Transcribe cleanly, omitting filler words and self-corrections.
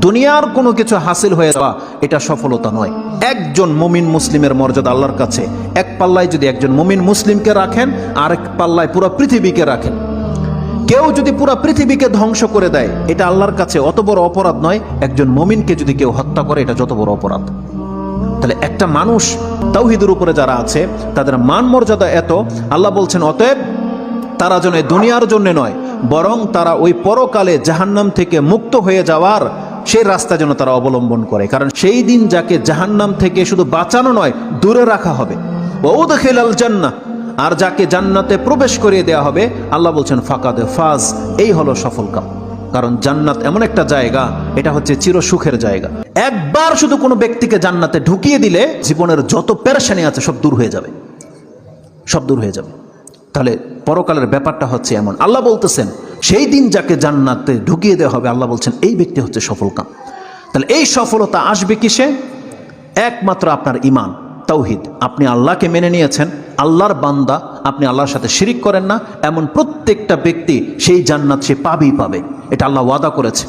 দুনিয়ার কোনো কিছু হাসিল হয়ে যাওয়া এটা সফলতা নয়। একজন মুমিন মুসলিমের মর্যাদা আল্লাহর কাছে এক পাল্লায় যদি একজন মুমিন মুসলিমকে রাখেন, আরেক পাল্লায় পুরো পৃথিবীকে রাখেন। কেউ যদি পুরো পৃথিবীকে ধ্বংস করে দেয়, এটা আল্লাহর কাছে অত বড় অপরাধ নয়। একজন মুমিনকে যদি কেউ হত্যা করে, এটা যত বড় অপরাধ। তাহলে একটা মানুষ তাওহীদের উপরে যারা আছে তাদের মান মর্যাদা এত, আল্লাহ বলছেন অতএব তারা যেন দুনিয়ার জন্য নয়, বরং তারা ওই পরকালে জাহান্নাম থেকে মুক্ত হয়ে যাওয়ার সেই রাস্তা যেন তারা অবলম্বন করে। কারণ সেই দিন যাকে জাহান্নাম থেকে শুধু বাঁচানো নয়, দূরে রাখা হবে। ওয়াউদখিলাল জান্নাহ, আর যাকে জান্নাতে প্রবেশ করিয়ে দেওয়া হবে, আল্লাহ বলছেন ফাকাদে ফাজ, এই হলো সফল কাম। কারণ জান্নাত এমন একটা জায়গা, এটা হচ্ছে চির সুখের জায়গা। একবার শুধু কোনো ব্যক্তিকে জান্নাতে ঢুকিয়ে দিলে জীবনের যত পেরেশানি আছে সব দূর হয়ে যাবে, সব দূর হয়ে যাবে। তাহলে পরকালের ব্যাপারটা হচ্ছে এমন। আল্লাহ বলতেছেন সেই দিন যাকে জান্নাতে ঢুকিয়ে দেওয়া হবে, আল্লাহ বলছেন এই ব্যক্তি হচ্ছে সফল কাম। তাহলে এই সফলতা আসবে কিসে? একমাত্র আপনার ঈমান, তাওহীদ। আপনি আল্লাহকে মেনে নিয়েছেন, আল্লাহর বান্দা, আপনি আল্লাহর সাথে শিরিক করেন না, এমন প্রত্যেকটা ব্যক্তি সেই জান্নাত সে পাবেই পাবে। এটা আল্লাহ ওয়াদা করেছে।